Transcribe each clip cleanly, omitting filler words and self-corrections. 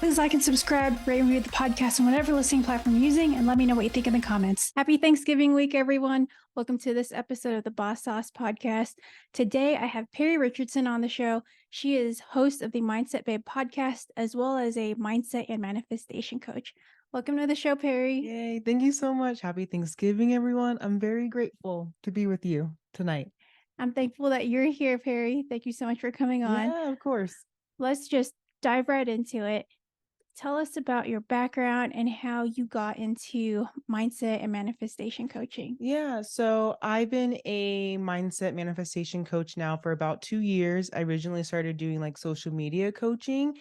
Please like and subscribe, rate and review the podcast on whatever listening platform you're using, and let me know what you think in the comments. Happy Thanksgiving week, everyone. Welcome to this episode of the Boss Sauce podcast. Today, I have Perry Richardson on the show. She is host of the Mindset Babe podcast, as well as a mindset and manifestation coach. Welcome to the show, Perry. Yay. Thank you so much. Happy Thanksgiving, everyone. I'm very grateful to be with you tonight. I'm thankful that you're here, Perry. Thank you so much for coming on. Yeah, of course. Let's just dive right into it. Tell us about your background and how you got into mindset and manifestation coaching. Yeah, so I've been a mindset manifestation coach now for about 2 years. I originally started doing like social media coaching,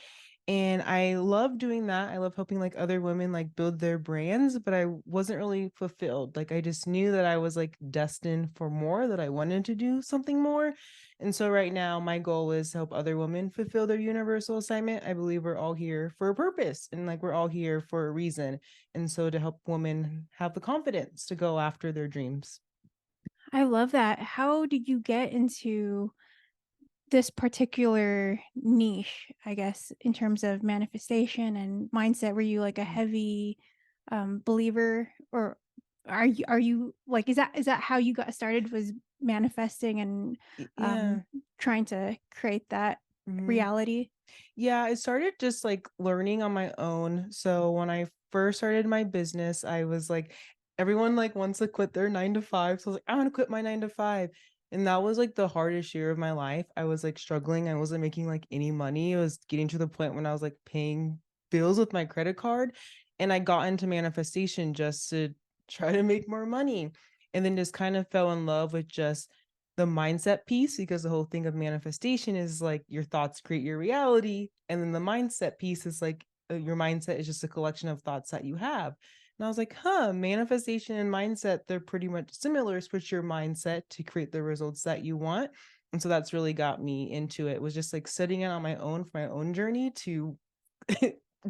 and I love doing that. I love helping like other women like build their brands, but I wasn't really fulfilled. Like I just knew that I was like destined for more, that I wanted to do something more. And so right now my goal is to help other women fulfill their universal assignment. I believe we're all here for a purpose, and like we're all here for a reason. And so to help women have the confidence to go after their dreams. I love that. How did you get into this particular niche, I guess, in terms of manifestation and mindset? Were you like a heavy believer, or are you like, is that how you got started, was manifesting and Yeah. trying to create that Mhm. reality? Yeah, I started just like learning on my own. So when I first started my business, I was like, everyone like wants to quit their 9 to 5. So I was like, I want to quit my 9 to 5. And that was like the hardest year of my life. I was like struggling. I wasn't making like any money. It was getting to the point when I was like paying bills with my credit card. And I got into manifestation just to try to make more money. And then just kind of fell in love with just the mindset piece, because the whole thing of manifestation is like your thoughts create your reality, and then the mindset piece is like your mindset is just a collection of thoughts that you have. And I was like, manifestation and mindset, they're pretty much similar. Switch your mindset to create the results that you want. And so that's really got me into it. Was just like setting it on my own for my own journey to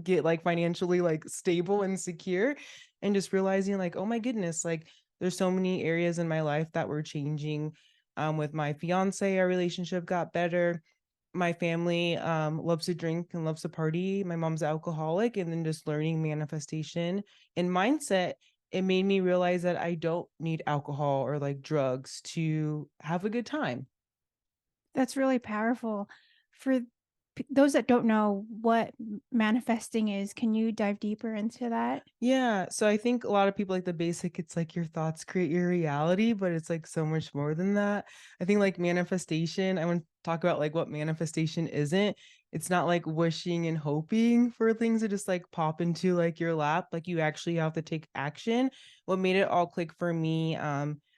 get like financially like stable and secure, and just realizing like, oh my goodness, like there's so many areas in my life that were changing. With my fiance, our relationship got better. My family loves to drink and loves to party. My mom's an alcoholic. And then just learning manifestation and mindset, it made me realize that I don't need alcohol or like drugs to have a good time. That's really powerful. For those that don't know what manifesting is, can you dive deeper into that? Yeah. So I think a lot of people like the basic, it's like your thoughts create your reality, but it's like so much more than that. I think like manifestation, I want to talk about like what manifestation isn't. It's not like wishing and hoping for things to just like pop into like your lap. Like you actually have to take action. What made it all click for me,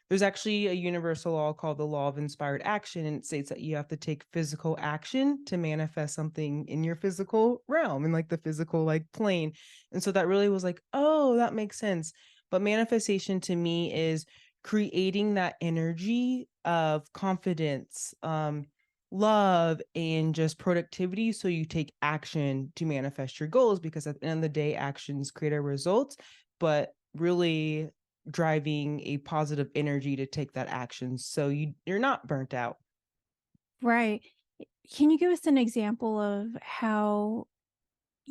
there's actually a universal law called the law of inspired action, and it states that you have to take physical action to manifest something in your physical realm, in like the physical like plane. And so that really was like, oh, that makes sense. But manifestation to me is creating that energy of confidence, love, and just productivity. So you take action to manifest your goals, because at the end of the day, actions create our results, but really driving a positive energy to take that action so you're not burnt out. Right. Can you give us an example of how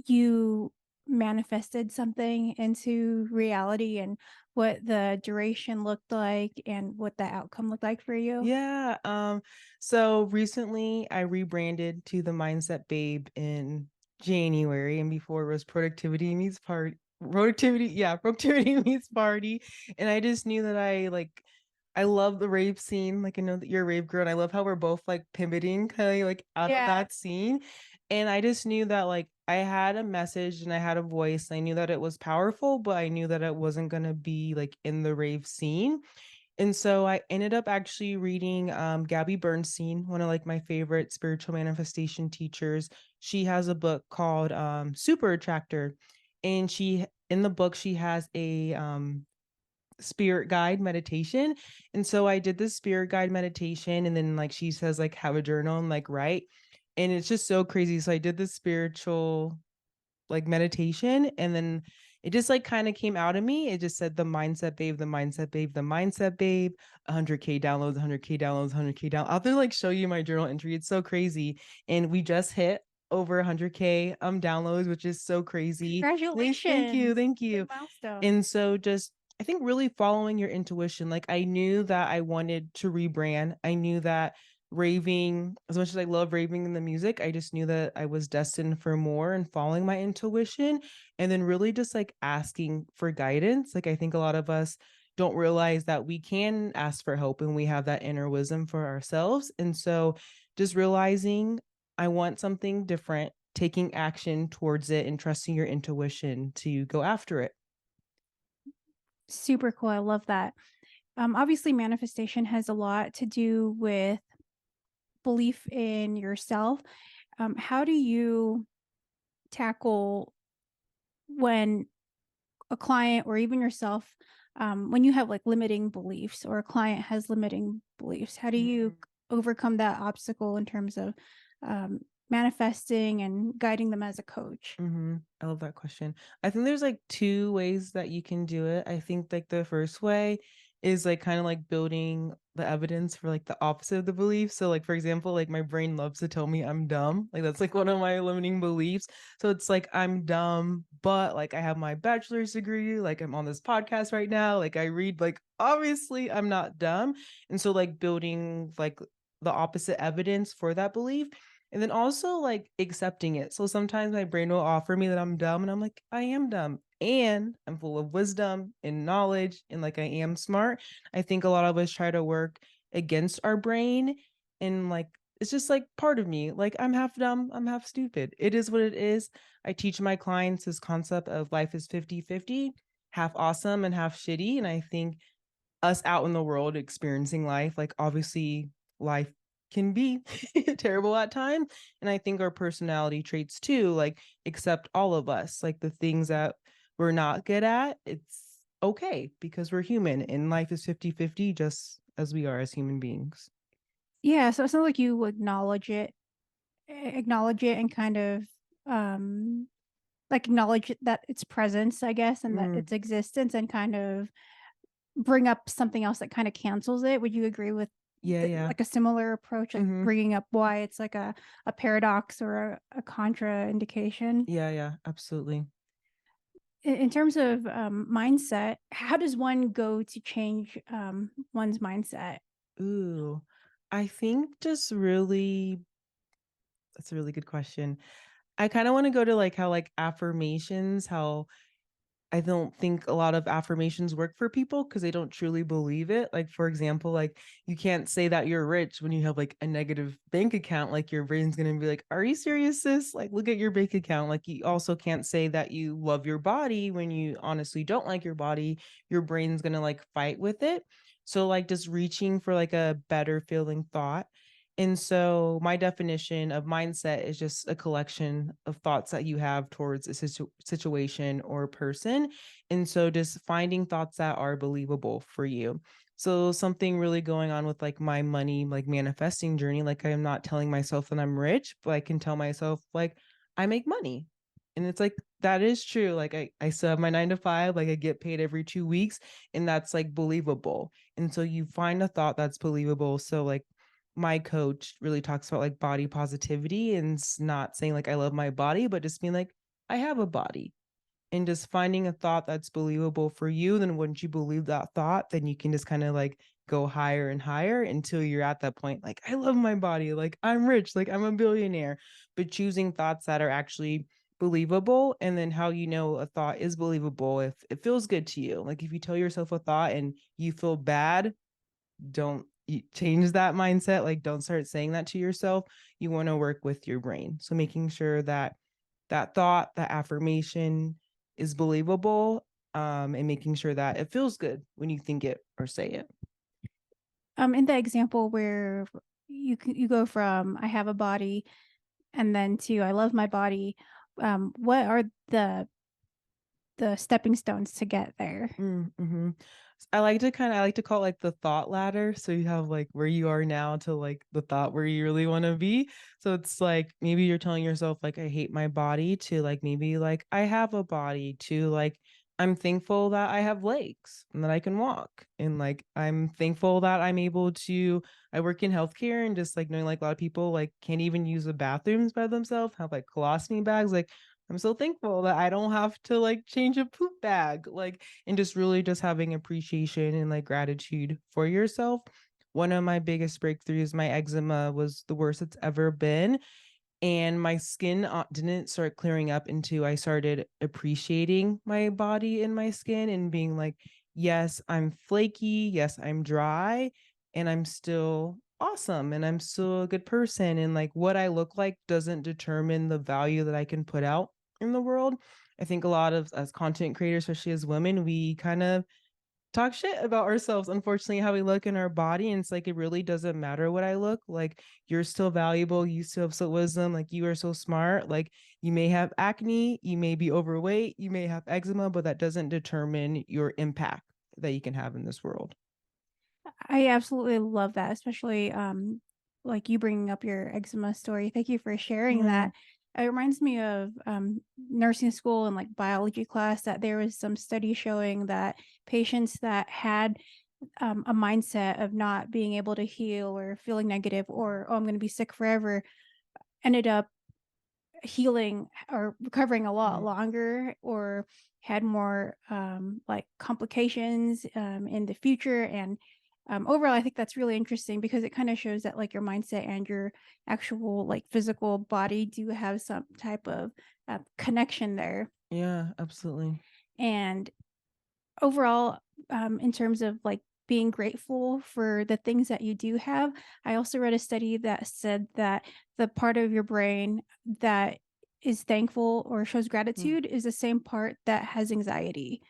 you manifested something into reality, and what the duration looked like and what the outcome looked like for you? Yeah. So recently I rebranded to the Mindset Babe in January, and before it was Productivity Meets Party. Productivity meets party. And I just knew that I love the rave scene. Like I know that you're a rave girl, and I love how we're both like pivoting kind of like out of Yeah. that scene. And I just knew that like I had a message and I had a voice. And I knew that it was powerful, but I knew that it wasn't gonna be like in the rave scene. And so I ended up actually reading Gabby Bernstein, one of like my favorite spiritual manifestation teachers. She has a book called Super Attractor. And she in the book she has a spirit guide meditation. And so I did this spirit guide meditation, and then like she says like have a journal and like write. And it's just so crazy. So I did this spiritual like meditation, and then it just like kind of came out of me. It just said the mindset babe, the mindset babe, the mindset babe. 100K downloads, 100K downloads, 100K down. I'll have to like show you my journal entry. It's so crazy. And we just hit over 100K downloads, which is so crazy. Thank you, Congratulations. thank Big you. milestone. And so just I think really following your intuition. Like I knew that I wanted to rebrand. I knew that raving, as much as I love raving in the music, I just knew that I was destined for more and following my intuition and then really just like asking for guidance. Like I think a lot of us don't realize that we can ask for help and we have that inner wisdom for ourselves. And so just realizing I want something different, taking action towards it and trusting your intuition to go after it. Super cool. I love that. Obviously, manifestation has a lot to do with belief in yourself. How do you tackle when a client or even yourself, when you have like limiting beliefs or a client has limiting beliefs? How do you overcome that obstacle in terms of manifesting and guiding them as a coach? I love that question. I think there's like two ways that you can do it. I think like the first way is like kind of like building the evidence for like the opposite of the belief. So like for example, like my brain loves to tell me I'm dumb. Like that's like one of my limiting beliefs. So it's like I'm dumb, but like I have my bachelor's degree, like I'm on this podcast right now, like I read, like obviously I'm not dumb. And so like building like the opposite evidence for that belief and then also like accepting it. So sometimes my brain will offer me that I'm dumb and I'm like, I am dumb. And I'm full of wisdom and knowledge and like I am smart. I think a lot of us try to work against our brain and like it's just like part of me. Like I'm half dumb, I'm half stupid. It is what it is. I teach my clients this concept of life is 50-50, half awesome and half shitty. And I think us out in the world experiencing life, like obviously life can be terrible at time. And I think our personality traits too, like accept all of us, like the things that we're not good at, it's okay because we're human and life is 50-50 just as we are as human beings. Yeah, so it sounds like you acknowledge it, and kind of like acknowledge that its presence, I guess, and that Mm, its existence, and kind of bring up something else that kind of cancels it. Would you agree with yeah, yeah. like a similar approach, like Hmm. bringing up why it's like a paradox or a contra indication? Yeah, yeah, absolutely. In terms of mindset, how does one go to change one's mindset? Ooh, I think just really, that's a really good question. I kind of want to go to like how like affirmations, how I don't think a lot of affirmations work for people because they don't truly believe it. Like, for example, like you can't say that you're rich when you have like a negative bank account. Like, your brain's going to be like, are you serious, sis? Like, look at your bank account. Like, you also can't say that you love your body when you honestly don't like your body. Your brain's going to like fight with it. So, like, just reaching for like a better feeling thought. And so, my definition of mindset is just a collection of thoughts that you have towards a situation or a person. And so, just finding thoughts that are believable for you. So, something really going on with like my money, like manifesting journey, like I'm not telling myself that I'm rich, but I can tell myself, like, I make money. And it's like, that is true. Like, I still have my 9 to 5, like, I get paid every 2 weeks, and that's like believable. And so, you find a thought that's believable. So, like, my coach really talks about like body positivity and not saying like I love my body, but just being like, I have a body and just finding a thought that's believable for you. Then once you believe that thought, then you can just kind of like go higher and higher until you're at that point. Like, I love my body. Like I'm rich, like I'm a billionaire, but choosing thoughts that are actually believable. And then how you know a thought is believable if it feels good to you. Like if you tell yourself a thought and you feel bad, don't change that mindset. Like don't start saying that to yourself. You want to work with your brain, so making sure that that thought, that affirmation is believable, and making sure that it feels good when you think it or say it. In the example where you go from I have a body and then to I love my body, what are the stepping stones to get there? Mm-hmm. I like to call it like the thought ladder. So you have like where you are now to like the thought where you really want to be. So it's like maybe you're telling yourself like I hate my body to like maybe like I have a body to like I'm thankful that I have legs and that I can walk. And like I'm thankful that I'm able to I work in healthcare and just like knowing like a lot of people like can't even use the bathrooms by themselves, have like colostomy bags. Like I'm so thankful that I don't have to like change a poop bag. Like and just really just having appreciation and like gratitude for yourself. One of my biggest breakthroughs, my eczema was the worst it's ever been, and my skin didn't start clearing up until I started appreciating my body and my skin and being like, yes, I'm flaky, yes, I'm dry, and I'm still awesome and I'm still a good person. And like what I look like doesn't determine the value that I can put out in the world. I think a lot of as content creators, especially as women, we kind of talk shit about ourselves, unfortunately, how we look in our body. And it's like, it really doesn't matter what I look like. You're still valuable. You still have so wisdom. Like, you are so smart. Like, you may have acne, you may be overweight, you may have eczema, but that doesn't determine your impact that you can have in this world. I absolutely love that, especially like you bringing up your eczema story. Thank you for sharing Yeah. that. It reminds me of nursing school and like biology class that there was some study showing that patients that had a mindset of not being able to heal or feeling negative or, oh, I'm going to be sick forever, ended up healing or recovering a lot Mhm. longer or had more like complications in the future. And overall, I think that's really interesting because it kind of shows that like your mindset and your actual like physical body do have some type of connection there. Yeah, absolutely. And overall, in terms of like being grateful for the things that you do have, I also read a study that said that the part of your brain that is thankful or shows Mm. gratitude is the same part that has anxiety.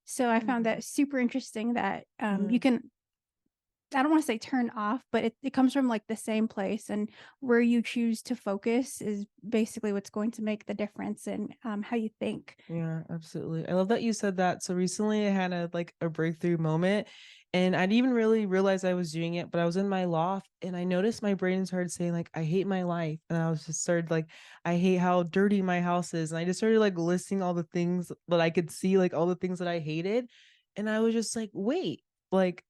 So I found Mm. that super interesting that you Yeah. can, I don't want to say turn off, but it comes from like the same place. And where you choose to focus is basically what's going to make the difference in how you think. Yeah, absolutely. I love that you said that. So recently I had a breakthrough moment and I didn't even really realize I was doing it, but I was in my loft and I noticed my brain started saying like I hate my life. And I was just started like I hate how dirty my house is. And I just started like listing all the things that I could see, like all the things that I hated. And I was just like, wait, like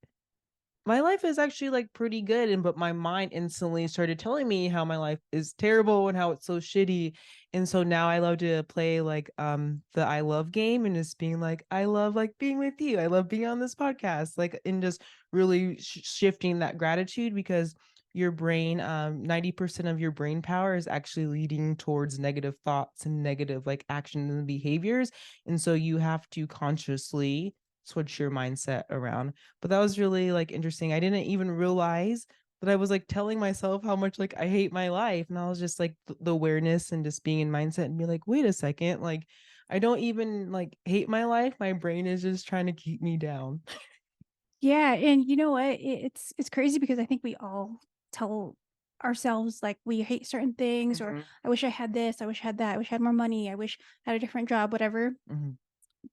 my life is actually like pretty good, and but my mind instantly started telling me how my life is terrible and how it's so shitty. And so now I love to play like the I love game and just being like I love like being with you, I love being on this podcast, like and just really shifting that gratitude, because your brain 90% of your brain power is actually leading towards negative thoughts and negative like actions and behaviors. And so you have to consciously switch your mindset around. But that was really like interesting. I didn't even realize that I was like telling myself how much like I hate my life. And I was just like the awareness and just being in mindset and be like, wait a second, like I don't even like hate my life. My brain is just trying to keep me down. Yeah, and you know what? It's crazy because I think we all tell ourselves like we hate certain things or Mhm. I wish I had this, I wish I had that, I wish I had more money, I wish I had a different job, whatever. Mhm.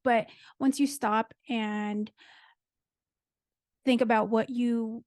But once you stop and think about what you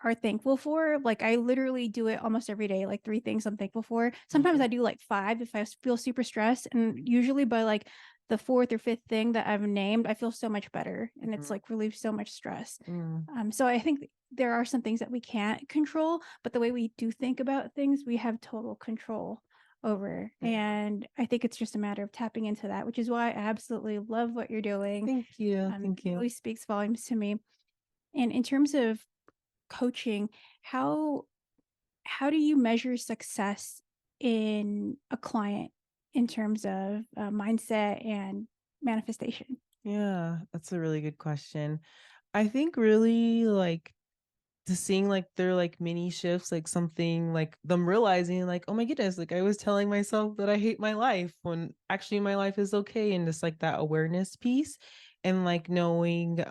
are thankful for, like I literally do it almost every day, like 3 things I'm thankful for. Sometimes I Mhm. do like 5 if I feel super stressed, and usually by like the 4th or 5th thing that I've named, I feel so much better and it's Mhm. like relieves so much stress. Mm. So I think there are some things that we can't control, but the way we do think about things, we have total control over. Yeah. And I think it's just a matter of tapping into that, which is why I absolutely love what you're doing. Thank you. Thank It you. really speaks volumes to me. And in terms of coaching, how how do you measure success in a client in terms of mindset and manifestation? Yeah, that's a really good question. I think really like just seeing like their like mini shifts, like something like them realizing like, oh my goodness, like I was telling myself that I hate my life when actually my life is okay. And just like that awareness piece and like knowing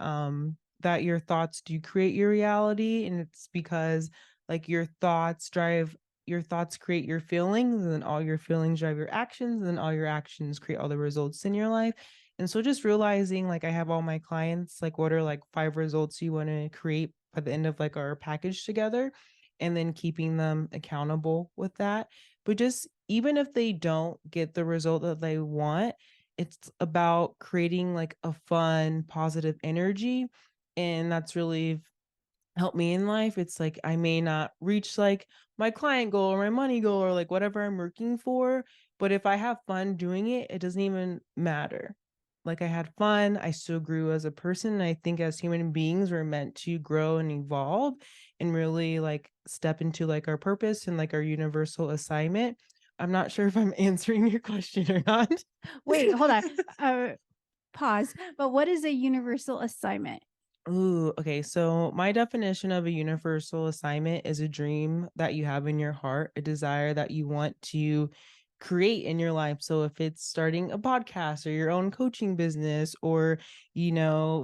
that your thoughts do create your reality. And it's because like your thoughts create your feelings, and then all your feelings drive your actions, and then all your actions create all the results in your life. And so just realizing like I have all my clients, like what are like 5 results you want to create by the end of like our package together, and then keeping them accountable with that. But just even if they don't get the result that they want, it's about creating like a fun, positive energy. And that's really help me in life. It's like I may not reach like my client goal or my money goal or like whatever I'm working for, but if I have fun doing it, it doesn't even matter. Like I had fun, I still grew as a person. And I think as human beings, we're meant to grow and evolve and really like step into like our purpose and like our universal assignment. I'm not sure if I'm answering your question or not. Wait, hold on. Uh, Pause. But what is a universal assignment? Ooh, okay. So my definition of a universal assignment is a dream that you have in your heart, a desire that you want to create in your life. So if it's starting a podcast or your own coaching business or,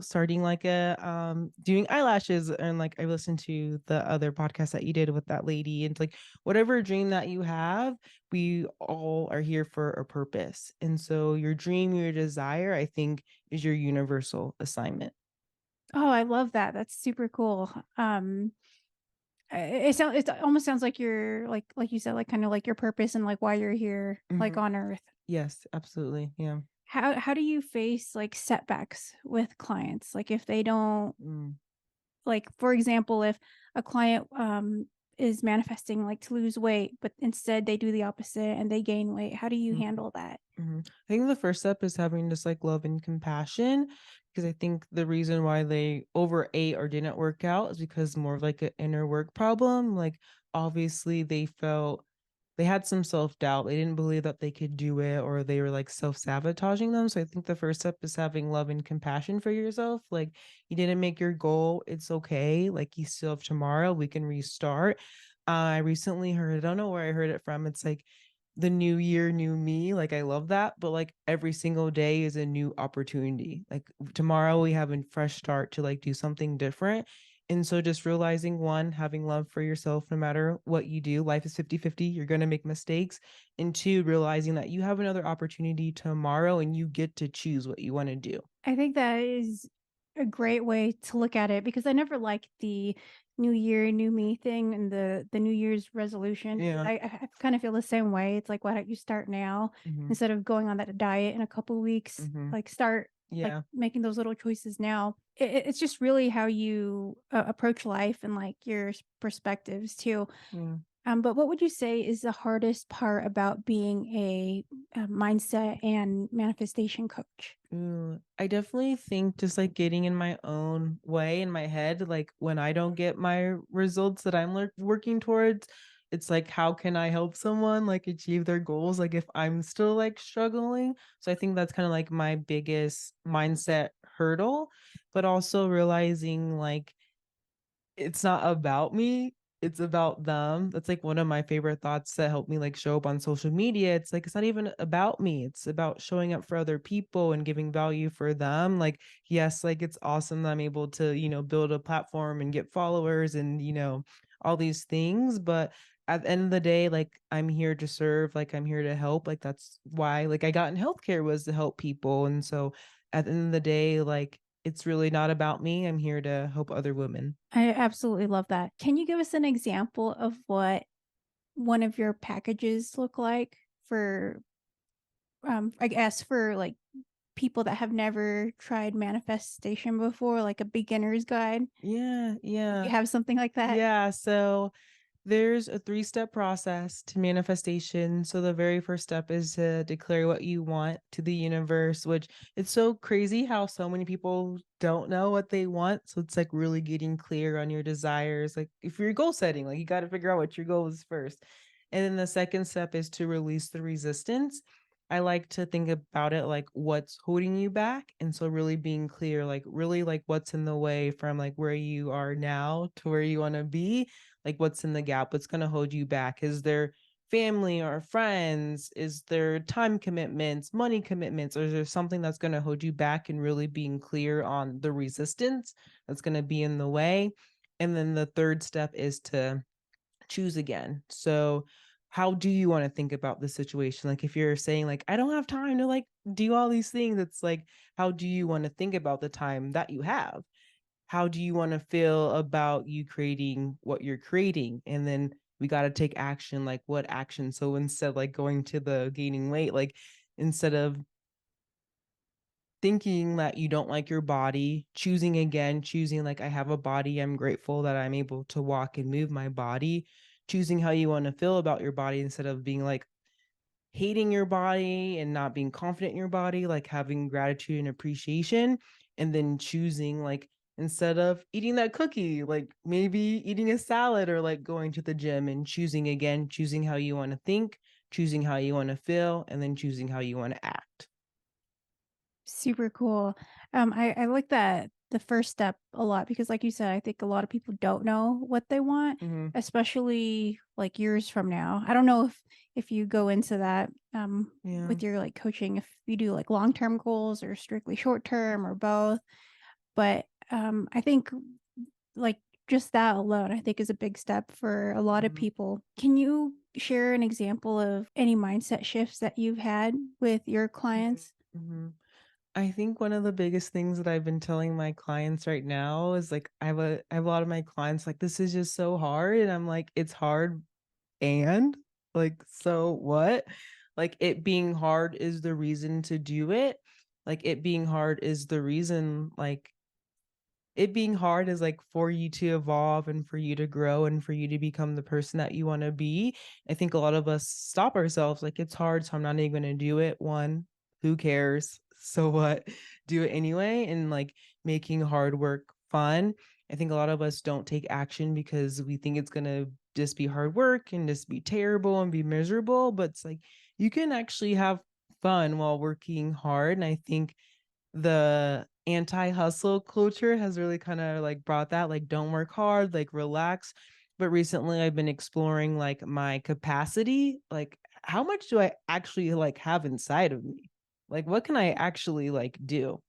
starting like a doing eyelashes and like I listened to the other podcast that you did with that lady and like whatever dream that you have, we all are here for a purpose. And so your dream, your desire, I think is your universal assignment. Oh, I love that. That's super cool. It almost sounds like you're like you said, like kind of like your purpose and like why you're here, like Mhm. on Earth. Yes, absolutely. Yeah. How do you face like setbacks with clients? Like if they don't Mm, like, for example, if a client is manifesting like to lose weight, but instead they do the opposite and they gain weight, how do you mm, handle that? mhm. I think the first step is having just like love and compassion because I think the reason why they overate or didn't work out is because more of like an inner work problem. Like obviously they had some self-doubt. They didn't believe that they could do it or they were like self-sabotaging them. So I think the first step is having love and compassion for yourself. Like you didn't make your goal, it's okay. Like you still have tomorrow, we can restart. I recently heard, I don't know where I heard it from. It's like the new year, new me. Like I love that, but like every single day is a new opportunity. Like tomorrow we have a fresh start to like do something different. And so just realizing one, having love for yourself no matter what you do. Life is 50-50. You're going to make mistakes. And two, realizing that you have another opportunity tomorrow and you get to choose what you want to do. I think that is a great way to look at it because I never liked the new year, new me thing and the New Year's resolution. Yeah. I kind of feel the same way. It's like, why don't you start now Hmm. instead of going on that diet in a couple weeks? Hmm. Like, start like Yeah. making those little choices now. It's just really how you approach life and like your perspectives too. Yeah. But what would you say is the hardest part about being a mindset and manifestation coach? Ooh, I definitely think just like getting in my own way in my head, like when I don't get my results that I'm working towards, it's like, how can I help someone like achieve their goals? Like if I'm still like struggling. So I think that's kind of like my biggest mindset hurdle, but also realizing like it's not about me, it's about them. That's like one of my favorite thoughts that help me like show up on social media. It's like it's not even about me. It's about showing up for other people and giving value for them. Like yes, like it's awesome that I'm able to, build a platform and get followers and, all these things, but at the end of the day, like I'm here to serve, like I'm here to help. Like that's why like I got in healthcare was to help people. And so at the end of the day, like it's really not about me. I'm here to help other women. I absolutely love that. Can you give us an example of what one of your packages look like for, I guess, for like people that have never tried manifestation before, like a beginner's guide? Yeah, Do yeah. you have something like that? Yeah, so there's a three-step process to manifestation. So the very first step is to declare what you want to the universe, which it's so crazy how so many people don't know what they want. So it's like really getting clear on your desires. Like if you're goal setting, like you got to figure out what your goal is first. And then the second step is to release the resistance. I like to think about it like what's holding you back. And so really being clear, like really like what's in the way from like where you are now to where you want to be, like what's in the gap, what's going to hold you back. Is there family or friends? Is there time commitments, money commitments, or is there something that's going to hold you back, and really being clear on the resistance that's going to be in the way. And then the third step is to choose again. So how do you want to think about the situation? Like if you're saying like I don't have time to like do all these things, it's like how do you want to think about the time that you have? How do you want to feel about you creating what you're creating? And then we got to take action. Like what action? So instead like going to the gaining weight, like instead of thinking that you don't like your body, choosing again, choosing like I have a body, I'm grateful that I'm able to walk and move my body, choosing how you want to feel about your body instead of being like hating your body and not being confident in your body, like having gratitude and appreciation, and then choosing like instead of eating that cookie, like maybe eating a salad or like going to the gym and choosing again, choosing how you want to think, choosing how you want to feel, and then choosing how you want to act. Super cool. I like that the first step a lot because, like you said, I think a lot of people don't know what they want, Hmm. especially like years from now. I don't know if you go into that Yeah. with your like coaching, if you do like long term goals or strictly short term or both. But I think like just that alone, I think is a big step for a lot of Hmm. people. Can you share an example of any mindset shifts that you've had with your clients? Hmm. I think one of the biggest things that I've been telling my clients right now is like I have a lot of my clients like this is just so hard and I'm like it's hard and like so what? Like it being hard is the reason to do it. Like it being hard is the reason like it being hard is like for you to evolve and for you to grow and for you to become the person that you want to be. I think a lot of us stop ourselves like it's hard, so I'm not even going to do it. One, who cares? So what? Do it anyway. And like making hard work fun. I think a lot of us don't take action because we think it's going to just be hard work and just be terrible and be miserable. But it's like you can actually have fun while working hard. And I think the anti-hustle culture has really kind of like brought that like don't work hard, like relax. But recently I've been exploring like my capacity, like how much do I actually like have inside of me, like what can I actually like do.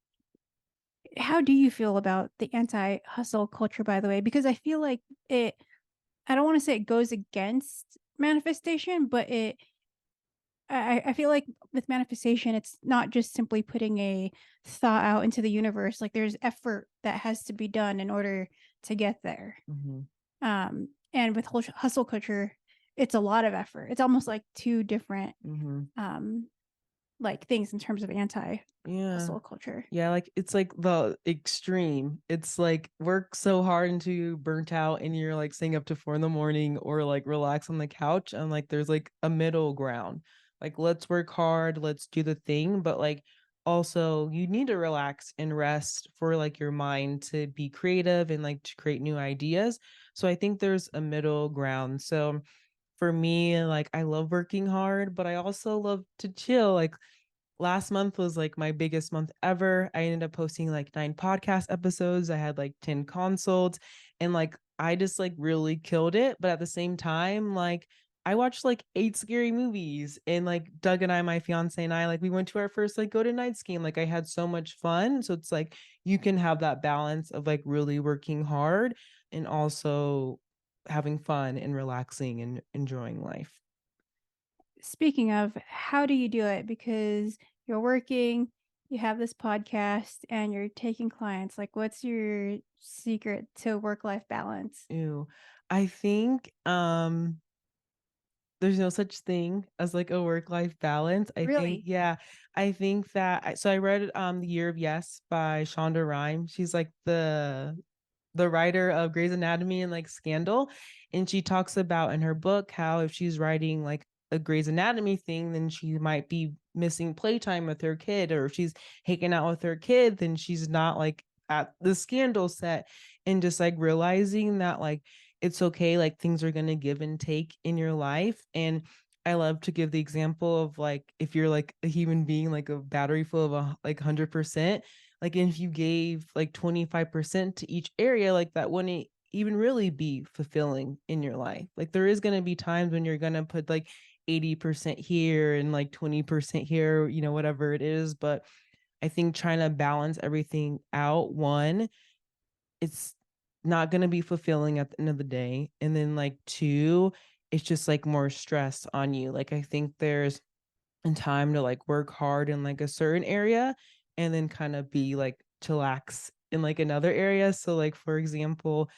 How do you feel about the anti-hustle culture, by the way? Because I feel like it I don't wanna say it goes against manifestation, but I feel like with manifestation, it's not just simply putting a thought out into the universe, like, there's effort that has to be done in order to get there. Hmm. And with hustle culture, it's a lot of effort. It's almost like 2 different, Hmm. um, like, things in terms of Yeah. anti-hustle culture. Yeah, like it's like the extreme. It's like work so hard until you burnt out and you're like staying up to 4 in the morning or like relax on the couch. And like there's like a middle ground. Like let's work hard, let's do the thing, but like also you need to relax and rest for like your mind to be creative and like to create new ideas. So I think there's a middle ground. So for me, like I love working hard, but I also love to chill. Like last month was like my biggest month ever. I ended up posting like 9 podcast episodes. I had like 10 consults and like I just like really killed it. But at the same time, like I watched like 8 scary movies and like Doug and I, my fiance and I, like we went to our first like go to night scheme. Like I had so much fun. So it's like you can have that balance of like really working hard and also having fun and relaxing and enjoying life. Speaking of, how do you do it? Because you're working, you have this podcast, and you're taking clients. Like, what's your secret to work-life balance? Ew. I think there's no such thing as like a work-life balance. I think, Really? yeah, I think that so I read The Year of Yes by Shonda Rhimes. She's like the writer of Grey's Anatomy and like Scandal. And she talks about in her book how if she's writing like a Grey's Anatomy thing, then she might be missing playtime with her kid, or if she's hanging out with her kid, then she's not like at the Scandal set. And just like realizing that like it's okay, like things are gonna give and take in your life. And I love to give the example of like if you're like a human being, like a battery full of like 100%, like if you gave like 25% to each area, like that wouldn't even really be fulfilling in your life. Like there is going to be times when you're going to put like 80% here and like 20% here, whatever it is. But I think trying to balance everything out, one, it's not going to be fulfilling at the end of the day. And then like two, it's just like more stress on you. Like I think there's and time to like work hard in like a certain area and then kind of be like chillax in like another area. So like for example,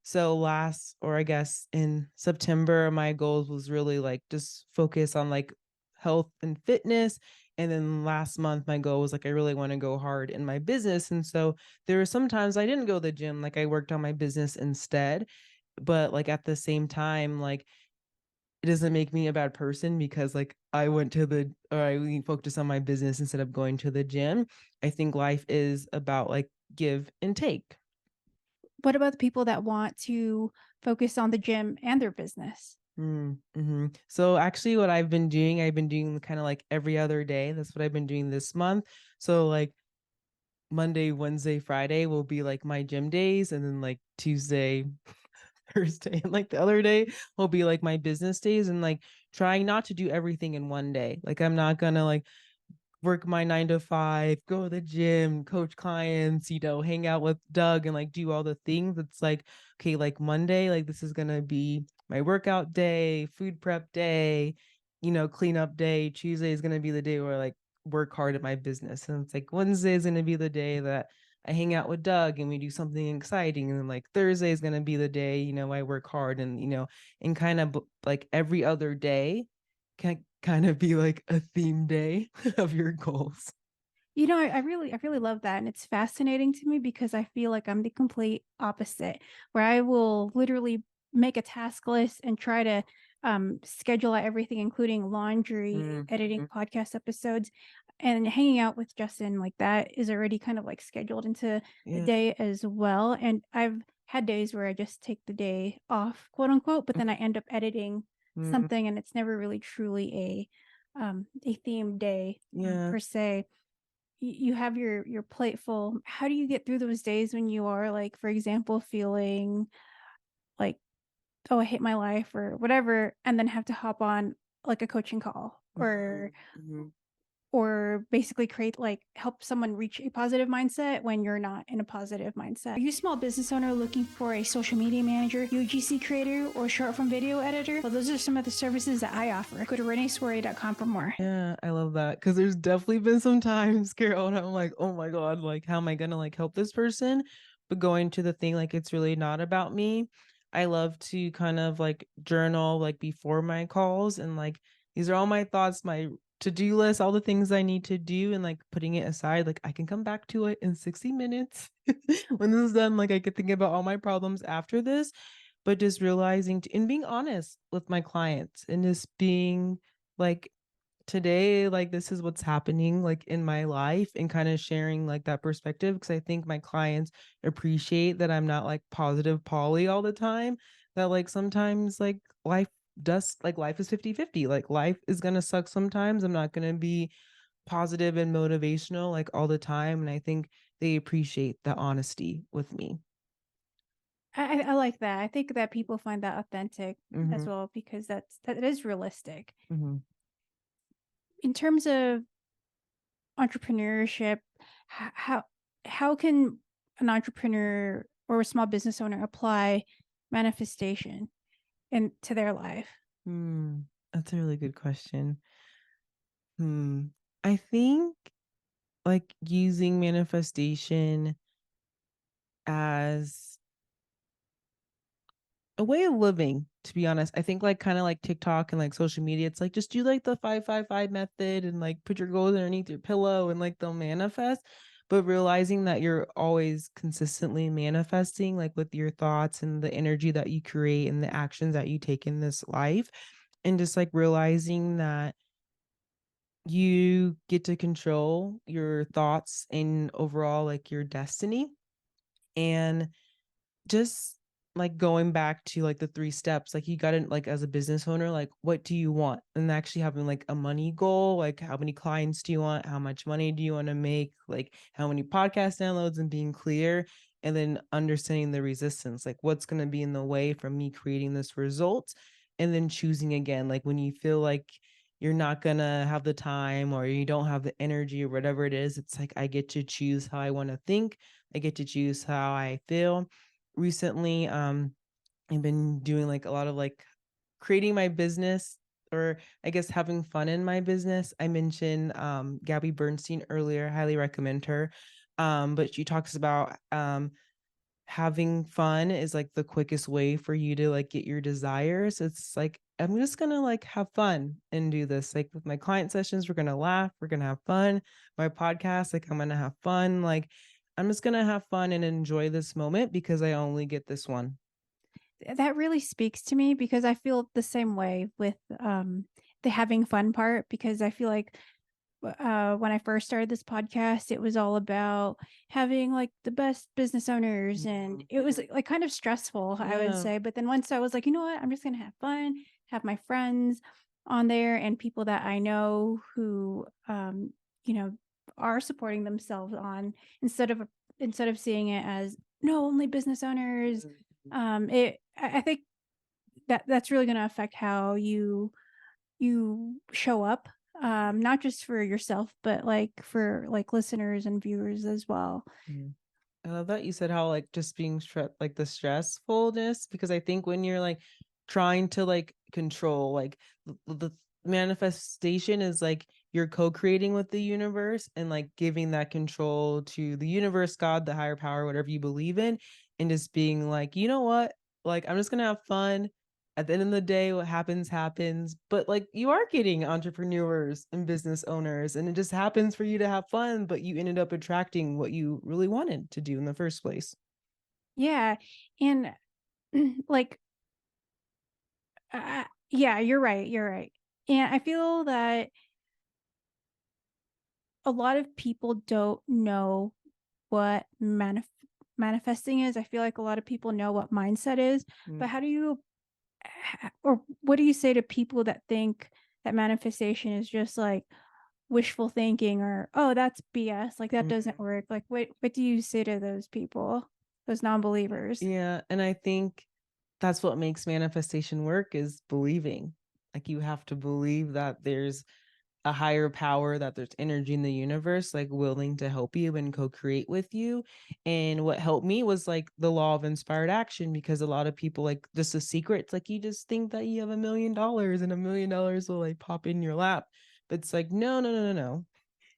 so last or I guess in September, my goals was really like just focus on like health and fitness And then last month, my goal was like, I really want to go hard in my business. And so there were some times I didn't go to the gym, like I worked on my business instead. But like at the same time, like it doesn't make me a bad person because like I went to the or I really focused on my business instead of going to the gym. I think life is about like give and take. What about the people that want to focus on the gym and their business? So actually what I've been doing kind of like every other day. That's what I've been doing this month. So like Monday, Wednesday, Friday will be like my gym days, and then like Tuesday, Thursday, and like the other day will be like my business days, and like trying not to do everything in one day. Like I'm not gonna like work my 9 to 5, go to the gym, coach clients, hang out with Doug and like do all the things. It's like, okay, like Monday, like this is gonna be my workout day, food prep day, cleanup day. Tuesday is gonna be the day where I like work hard at my business. And it's like Wednesday is gonna be the day that I hang out with Doug and we do something exciting. And then like Thursday is gonna be the day, I work hard and and kind of like every other day can kind of be like a theme day of your goals. I really love that. And it's fascinating to me because I feel like I'm the complete opposite, where I will literally make a task list and try to schedule out everything, including laundry, editing Mhm. podcast episodes, and hanging out with Justin like that is already kind of like scheduled into the Yeah. day as well. And I've had days where I just take the day off, quote unquote, but then I end up editing Mhm. something and it's never really truly a themed day Yeah. per se. You have your plate full. How do you get through those days when you are, like, for example, feeling like, "Oh, I hate my life," or whatever, and then have to hop on, like, a coaching call Mhm. Mhm. or basically create like, help someone reach a positive mindset when you're not in a positive mindset? Are you a small business owner looking for a social media manager, UGC creator, or short form video editor? Well, those are some of the services that I offer. Go to reneesoiree.com for more. Yeah, I love that because there's definitely been some times, Carol, and I'm like, oh my God, like, how am I gonna like help this person? But going to the thing, like, it's really not about me. I love to kind of like journal like before my calls, and like these are all my thoughts, my to-do list, all the things I need to do, and like putting it aside, like I can come back to it in 60 minutes. When this is done, like I could think about all my problems after this, but just realizing and being honest with my clients and just being like today, like this is what's happening like in my life and kind of sharing like that perspective because I think my clients appreciate that I'm not like positive Polly all the time. That like sometimes like life is 50-50. Like life is gonna suck sometimes. I'm not gonna be positive and motivational like all the time. And I think they appreciate the honesty with me. I like that. I think that people find that authentic as Mm-hmm. well because that is realistic. Mm-hmm. In terms of entrepreneurship, h how can an entrepreneur or a small business owner apply manifestation into their life? Hmm. That's a really good question. Hmm. I think like using manifestation as a way of living, to be honest. I think like kind of like TikTok and like social media, it's like just do like the 555 method and like put your goals underneath your pillow and like they'll manifest. But realizing that you're always consistently manifesting, like with your thoughts and the energy that you create and the actions that you take in this life, and just like realizing that you get to control your thoughts and overall like your destiny. And just like going back to like the 3 steps, like you gotta like as a business owner, like what do you want? And actually having like a money goal, like how many clients do you want? How much money do you want to make? Like how many podcast downloads and being clear. And then understanding the resistance, like what's going to be in the way from me creating this result. And then choosing again, like when you feel like you're not going to have the time or you don't have the energy or whatever it is, it's like I get to choose how I want to think. I get to choose how I feel. Recently I've been doing like a lot of like creating my business, or I guess having fun in my business. I mentioned Gabby Bernstein earlier, highly recommend her. But she talks about having fun is like the quickest way for you to like get your desires. It's like I'm just gonna like have fun and do this. Like with my client sessions, we're gonna laugh, we're gonna have fun. My podcast, like I'm gonna have fun. Like I'm just gonna have fun and enjoy this moment because I only get this one. That really speaks to me because I feel the same way with the having fun part because I feel like when I first started this podcast, it was all about having like the best business owners, and Mhm. it was like kind of stressful, I would Yeah. say. But then once I was like, you know what, I'm just gonna have fun, have my friends on there, and people that I know who, you know, are supporting themselves on instead of seeing it as no only business owners. Mhm. I think that that's really going to affect how you show up, not just for yourself, but like for like listeners and viewers as well. Mhm. I love that you said how like just being like the stressfulness because I think when you're like trying to like control like the manifestation is like you're co-creating with the universe and like giving that control to the universe, God, the higher power, whatever you believe in, and just being like, you know what? Like I'm just gonna have fun. At the end of the day, what happens, happens. But like you are getting entrepreneurs and business owners, and it just happens for you to have fun, but you ended up attracting what you really wanted to do in the first place. Yeah. And like, yeah, you're right. You're right. And I feel that a lot of people don't know what manifesting is. I feel like a lot of people know what mindset is, but Mm, how do you, or what do you say to people that think that manifestation is just like wishful thinking or, oh, that's BS, like that doesn't mm. work? Like what do you say to those people, those non-believers? Yeah, and I think that's what makes manifestation work is believing. Like you have to believe that there's a higher power, that there's energy in the universe like willing to help you and co-create with you. And what helped me was like the law of inspired action because a lot of people like just a secret, it's like you just think that you have $1 million and $1 million will like pop in your lap. But it's like no, no, no, no, no.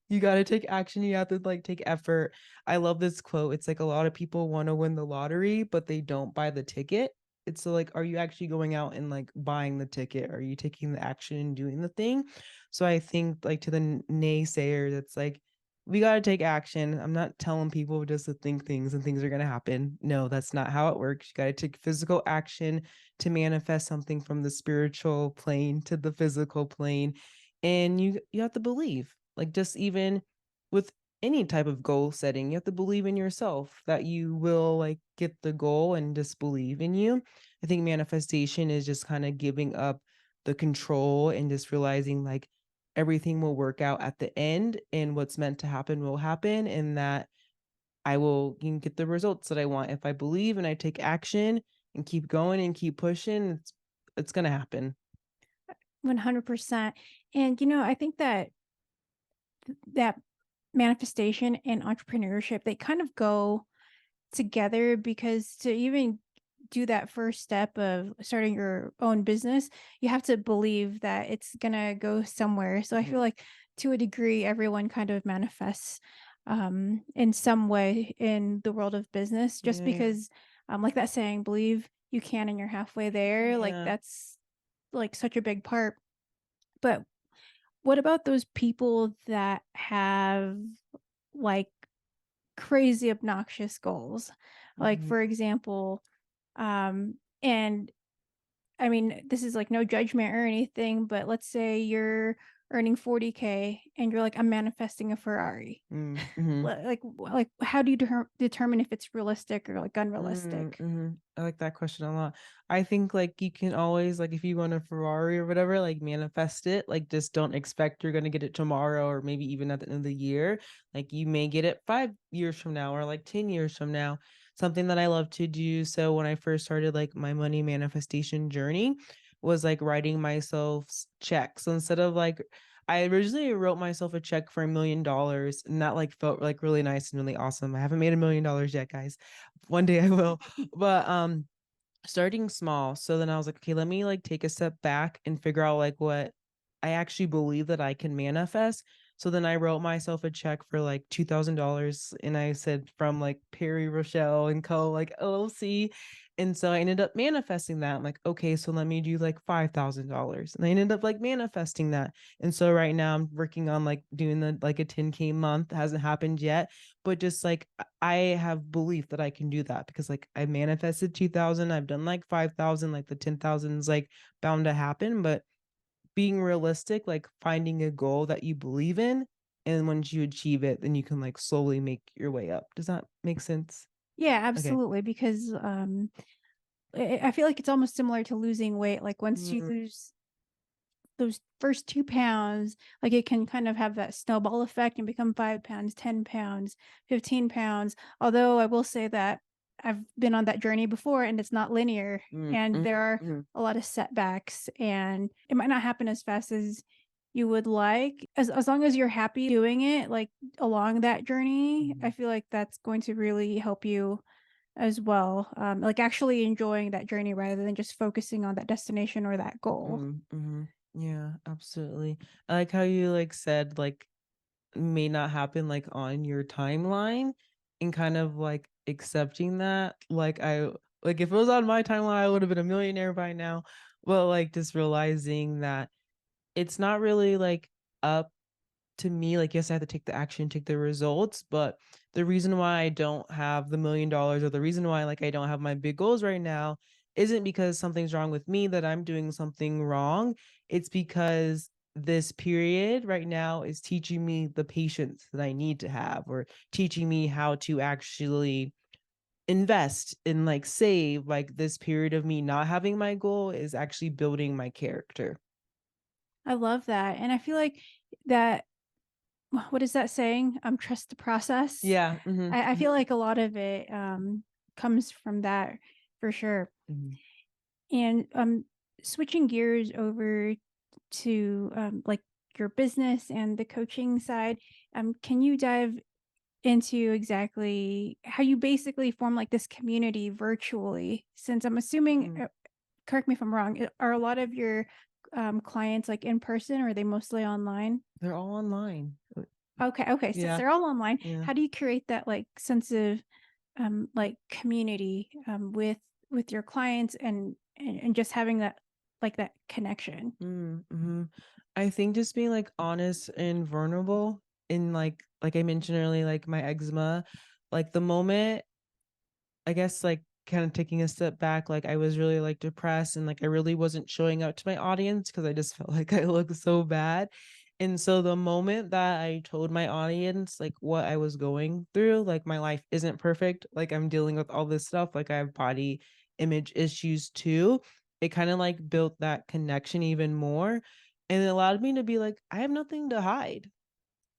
You got to take action. You have to like take effort. I love this quote. It's like a lot of people want to win the lottery, but they don't buy the ticket. It's so like, are you actually going out and like buying the ticket? Are you taking the action and doing the thing? So I think like to the naysayers, it's like, we got to take action. I'm not telling people just to think things and things are going to happen. No, that's not how it works. You got to take physical action to manifest something from the spiritual plane to the physical plane. And you have to believe like just even with any type of goal setting, you have to believe in yourself that you will like get the goal and just believe in you. I think manifestation is just kind of giving up the control and just realizing like everything will work out at the end and what's meant to happen will happen and that I will get the results that I want. If I believe and I take action and keep going and keep pushing, it's gonna happen. 100%. And I think that that manifestation and entrepreneurship, they kind of go together because to even do that first step of starting your own business, you have to believe that it's gonna go somewhere. So I feel Mhm. like to a degree, everyone kind of manifests in some way in the world of business, just Yeah, because like that saying, believe you can and you're halfway there. Like yeah. that's like such a big part. But what about those people that have like crazy obnoxious goals? Like Mhm. for example, and I mean, this is like no judgment or anything, but let's say you're earning 40K and you're like, I'm manifesting a Ferrari. Mhm. Like how do you determine if it's realistic or like unrealistic? I like that question a lot. I think like you can always like if you want a Ferrari or whatever, like manifest it. Like just don't expect you're gonna get it tomorrow or maybe even at the end of the year. Like you may get it 5 years from now or like 10 years from now. Something that I love to do. So when I first started like my money manifestation journey was like writing myself checks. So instead of like I originally wrote myself a check for $1 million and that like felt like really nice and really awesome. I haven't made $1 million yet, guys. One day I will. But starting small. So then I was like, okay, let me like take a step back and figure out like what I actually believe that I can manifest. So then I wrote myself a check for like $2,000 and I said from like Perry Rochelle and Co. like LLC. And so I ended up manifesting that. I'm like, okay, so let me do like $5,000. And I ended up like manifesting that. And so right now I'm working on like doing the like a 10K month. It hasn't happened yet, but just like I have belief that I can do that because like I manifested 2,000. I've done like 5,000, like the 10,000 is like bound to happen, but being realistic, like finding a goal that you believe in, and once you achieve it, then you can like slowly make your way up. Does that make sense? Yeah, Okay. absolutely. Because I feel like it's almost similar to losing weight. Like once you Mm, lose those first 2 pounds, like it can kind of have that snowball effect and become 5 pounds, 10 pounds, 15 pounds. Although I will say that I've been on that journey before and it's not linear mm, and mm, there are mm, a lot of setbacks and it might not happen as fast as you would like. As long as you're happy doing it, like along that journey, I mm, feel like that's going to really help you as well. Like actually enjoying that journey rather than just focusing on that destination or that goal. Yeah, absolutely. I like how you like said like may not happen like on your timeline and kind of like accepting that. Like I like if it was on my timeline, I would have been a millionaire by now. But like just realizing that it's not really like up to me. Like, yes, I have to take the action, take the results, but the reason why I don't have the $1 million or the reason why like I don't have my big goals right now isn't because something's wrong with me that I'm doing something wrong. It's because this period right now is teaching me the patience that I need to have, or teaching me how to actually invest and like save. Like this period of me not having my goal is actually building my character. I love that. And I feel like that what is that saying? Trust the process. Yeah. I feel like a lot of it comes from that for sure. Mhm. And switching gears over to like your business and the coaching side, can you dive into exactly how you basically form like this community virtually? Since I'm assuming, Mhm. correct me if I'm wrong, are a lot of your clients like in person or are they mostly online? They're all online. Okay. Since Yeah, they're all online, yeah. how do you create that like sense of like community with your clients and just having that like that connection? Mm-hmm. I think just being like honest and vulnerable in like I mentioned earlier, like my eczema, like the moment I guess like kind of taking a step back, like I was really like depressed and like I really wasn't showing up to my audience because I just felt like I looked so bad. And so the moment that I told my audience like what I was going through, like my life isn't perfect, like I'm dealing with all this stuff, like I have body image issues too, it kind of like built that connection even more. And it allowed me to be like, I have nothing to hide,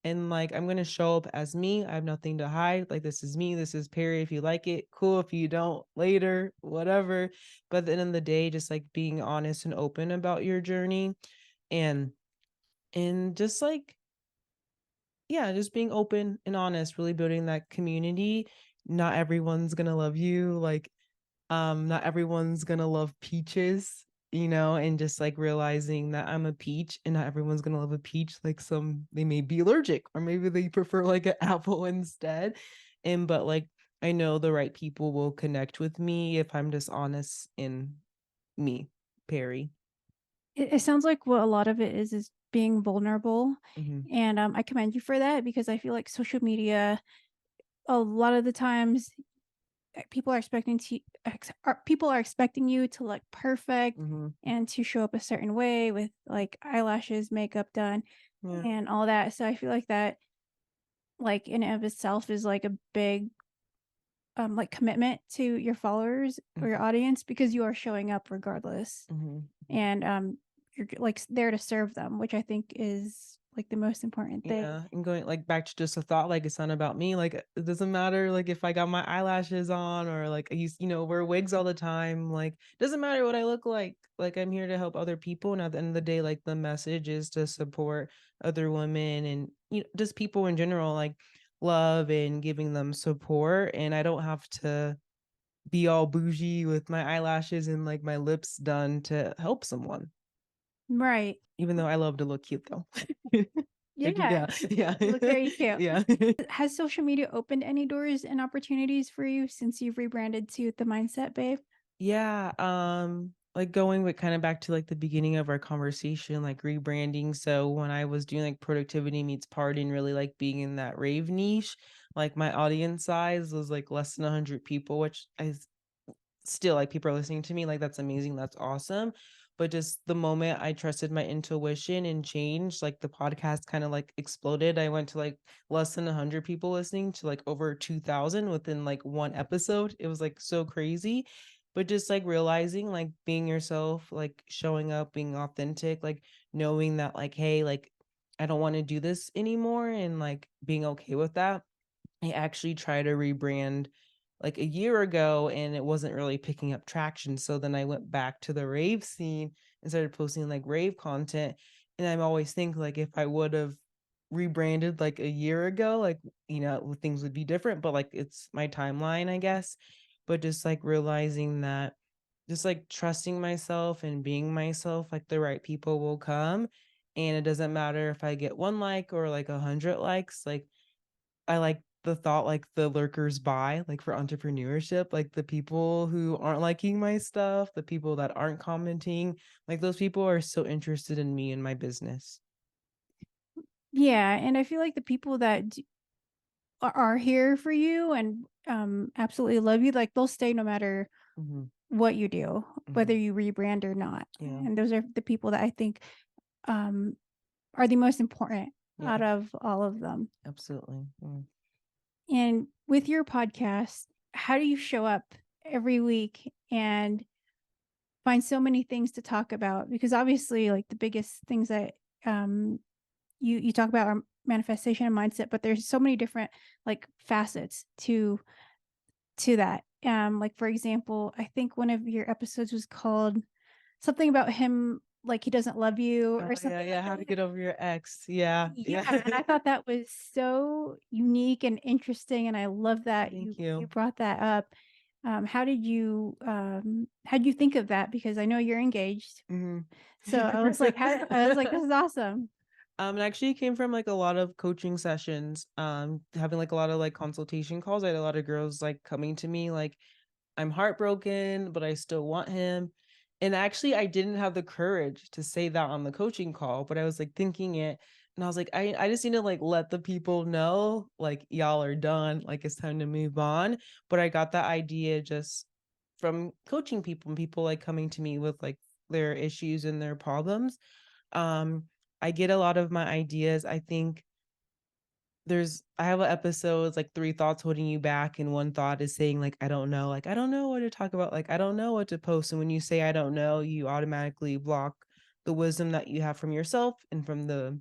and like I'm gonna show up as me. I have nothing to hide. Like this is me. This is Perry. If you like it, cool. If you don't, later, whatever. But at the end of the day, just like being honest and open about your journey, and just like yeah, just being open and honest, really building that community. Not everyone's gonna love you. Like not everyone's gonna love peaches, and just like realizing that I'm a peach and not everyone's gonna love a peach. Like some they may be allergic or maybe they prefer like an apple instead. And but like I know the right people will connect with me if I'm just honest in me, Perry. It sounds like what a lot of it is being vulnerable, Mm-hmm. and I commend you for that because I feel like social media a lot of the times people are people are expecting you to look perfect Mm-hmm. and to show up a certain way with like eyelashes, makeup done, Yeah. and all that. So I feel like that like in and of itself is like a big like commitment to your followers or your audience because you are showing up regardless Mm-hmm. and you're like there to serve them, which I think is like the most important thing. Yeah, and going like back to just a thought, like it's not about me. Like it doesn't matter like if I got my eyelashes on or like I used, wear wigs all the time. Like doesn't matter what I look like. Like I'm here to help other people. And at the end of the day, like the message is to support other women and just people in general, like love and giving them support. And I don't have to be all bougie with my eyelashes and like my lips done to help someone. Right. Even though I love to look cute though. Like, Yeah, yeah, you look very cute. yeah. Has social media opened any doors and opportunities for you since you've rebranded to The Mindset Babe? Yeah, like going with kind of back to like the beginning of our conversation, like rebranding. So when I was doing like productivity meets party and really like being in that rave niche, like my audience size was like less than 100 people, which still like people are listening to me, like that's amazing, that's awesome. But just the moment I trusted my intuition and changed, like the podcast kind of like exploded. I went to like less than 100 people listening to like over 2,000 within like one episode. It was like so crazy. But just like realizing like being yourself, like showing up, being authentic, like knowing that like hey, like I don't want to do this anymore, and like being okay with that. I actually tried to rebrand like a year ago and it wasn't really picking up traction. So then I went back to the rave scene and started posting like rave content. And I always think like if I would have rebranded like a year ago, like, things would be different, but like it's my timeline, I guess. But just like realizing that just like trusting myself and being myself, like the right people will come. And it doesn't matter if I get one like or like 100 likes, like I like the thought, like the lurkers buy, like for entrepreneurship, like the people who aren't liking my stuff, the people that aren't commenting, like those people are so interested in me and my business. Yeah, and I feel like the people that are here for you and absolutely love you, like they'll stay no matter Hmm. what you do, whether Hmm. you rebrand or not. Yeah. And those are the people that I think um, are the most important Yeah. out of all of them. Absolutely. Mm. And with your podcast, how do you show up every week and find so many things to talk about? Because obviously, like the biggest things that um, you talk about are manifestation and mindset, but there's so many different like facets to that. Like for example, I think one of your episodes was called something about him like he doesn't love you Oh or yeah, something yeah. like How to that. get over your ex? Yeah, Yeah, yeah. and I thought that was so unique and interesting, and I love that Thank you you. brought that up. How did you think of that? Because I know you're engaged, Hmm. so I was like, this is awesome. It actually came from like a lot of coaching sessions, having like a lot of like consultation calls. I had a lot of girls like coming to me like, I'm heartbroken, but I still want him. And actually, I didn't have the courage to say that on the coaching call, but I was like thinking it. And I was like, I just need to like let the people know, like, y'all are done. Like, it's time to move on. But I got that idea just from coaching people and people like coming to me with like their issues and their problems. Um, I get a lot of my ideas. I think I have an episode, it's like 3 thoughts holding you back, and one thought is saying, like, "I don't know," like, "I don't know what to talk about," like, "I don't know what to post," and when you say, "I don't know," you automatically block the wisdom that you have from yourself and from the,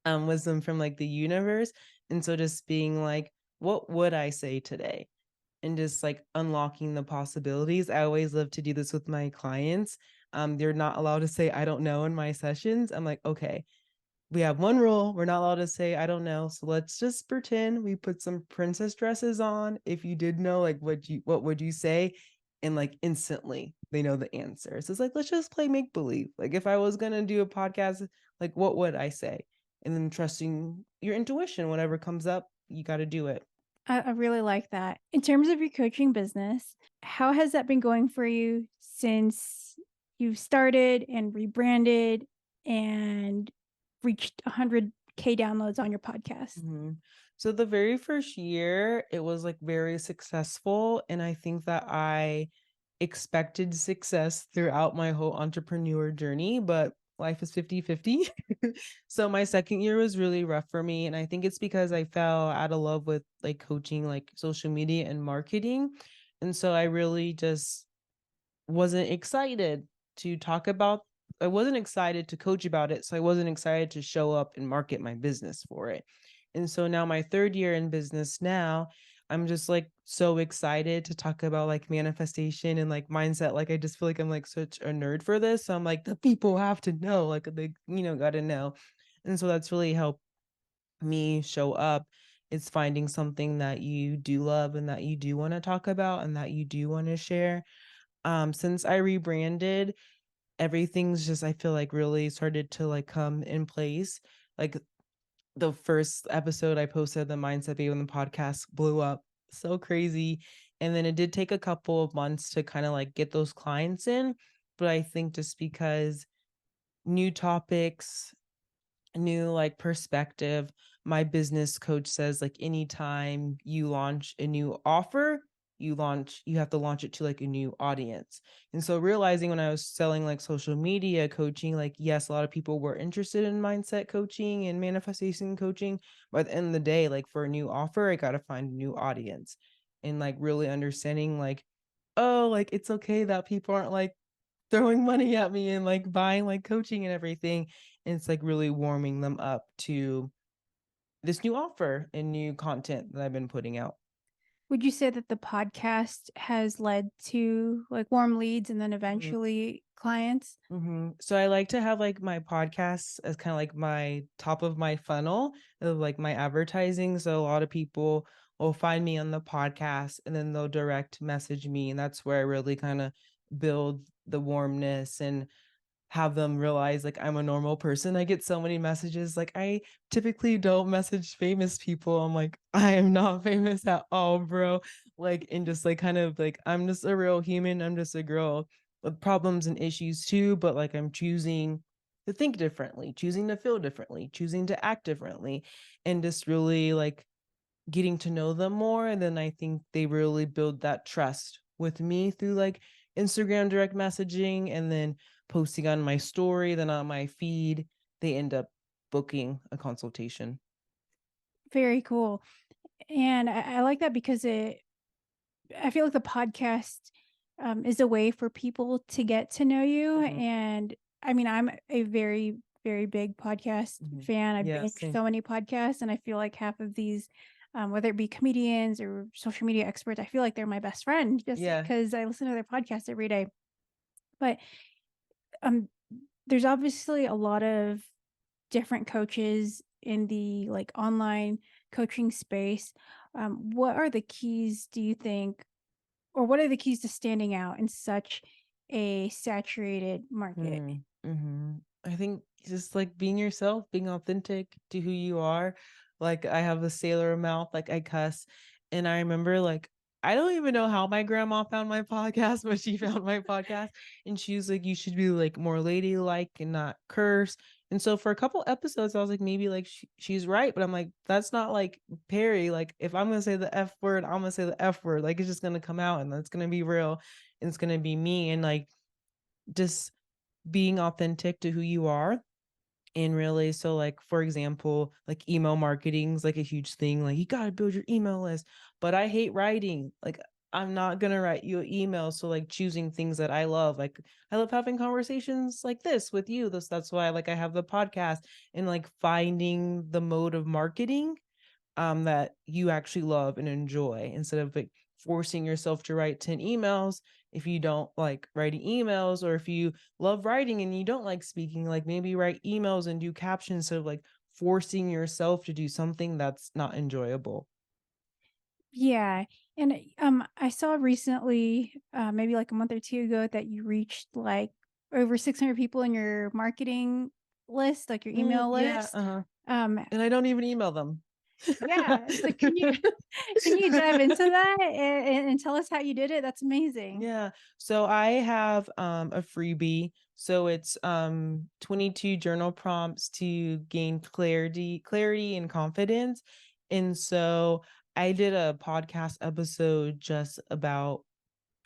wisdom from, like, the universe, and so just being like, "What would I say today?" And just, like, unlocking the possibilities. I always love to do this with my clients. They're not allowed to say, "I don't know," in my sessions. I'm like, "Okay, we have one rule. We're not allowed to say, I don't know. So let's just pretend we put some princess dresses on. If you did know, like, what would you say? And like instantly they know the answer. So it's like, let's just play make believe. Like if I was going to do a podcast, like, what would I say? And then trusting your intuition, whatever comes up, you got to do it. I really like that. In terms of your coaching business, how has that been going for you since you've started and rebranded and reached 100K downloads on your podcast? Mhm. So the very first year, it was like very successful. And I think that I expected success throughout my whole entrepreneur journey, but life is 50-50. So my second year was really rough for me. And I think it's because I fell out of love with like coaching, like social media and marketing. And so I really just wasn't excited to talk about I wasn't excited to coach about it, so I wasn't excited to show up and market my business for it. And so now my third year in business now, I'm just like so excited to talk about like manifestation and like mindset. Like I just feel like I'm like such a nerd for this. So I'm like the people have to know, like they, got to know. And so that's really helped me show up. It's finding something that you do love and that you do want to talk about and that you do want to share. Since I rebranded, everything's just I feel like really started to like come in place. Like the first episode I posted, the Mindset Babe on the podcast, blew up so crazy. And then it did take a couple of months to kind of like get those clients in. But I think just because new topics, new like perspective, my business coach says like anytime you launch a new offer, you have to launch it to like a new audience. And so realizing when I was selling like social media coaching, like yes, a lot of people were interested in mindset coaching and manifestation coaching, but at the end of the day, like for a new offer, I got to find a new audience. And like really understanding like, oh, like it's okay that people aren't like throwing money at me and like buying like coaching and everything. And it's like really warming them up to this new offer and new content that I've been putting out. Would you say that the podcast has led to like warm leads and then Mhm, eventually clients? mhm. So I like to have like my podcasts as kind of like my top of my funnel of like my advertising. So a lot of people will find me on the podcast and then they'll direct message me. And that's where I really kind of build the warmness and have them realize like I'm a normal person. I get so many messages. Like I typically don't message famous people. I'm like, I am not famous at all, bro. Like, and just like kind of like I'm just a real human. I'm just a girl with problems and issues too, but like I'm choosing to think differently, choosing to feel differently, choosing to act differently, and just really like getting to know them more. And then I think they really build that trust with me through like Instagram direct messaging and then posting on my story, then on my feed, they end up booking a consultation. Very cool. And I like that because I feel like the podcast is a way for people to get to know you. Mhm, And I mean, I'm a very, very big podcast mhm. fan. I Yeah, binge same. so many podcasts, and I feel like half of these, whether it be comedians or social media experts, I feel like they're my best friend just Yeah. because I listen to their podcast every day. But um, there's obviously a lot of different coaches in the like online coaching space. What are the keys, do you think, or what are the keys to standing out in such a saturated market? I think just like being yourself, being authentic to who you are. Like I have a sailor mouth, like I cuss. And I remember like I don't even know how my grandma found my podcast, but she found my podcast and she was like, you should be like more ladylike and not curse. And so for a couple episodes, I was like, maybe like she's right, but I'm like, that's not like Perry. Like if I'm gonna say the F word, I'm gonna say the F word. Like it's just gonna come out and that's gonna be real and it's gonna be me. And like just being authentic to who you are. And really, so like for example, like email marketing is like a huge thing. Like you gotta build your email list. But I hate writing. Like I'm not gonna write you an email. So like choosing things that I love. Like I love having conversations like this with you. That's why like I have the podcast and like finding the mode of marketing that you actually love and enjoy instead of like forcing yourself to write 10 emails if you don't like writing emails, or if you love writing and you don't like speaking, like maybe write emails and do captions instead of like forcing yourself to do something that's not enjoyable. Yeah, and I saw recently, maybe like a month or two ago, that you reached like over 600 people in your marketing list, like your email Yeah, list. uh-huh. Um, And I don't even email them. yeah, so can you can you dive into that and tell us how you did it? That's amazing. Yeah. So I have a freebie. So it's 22 journal prompts to gain clarity and confidence. And so I did a podcast episode just about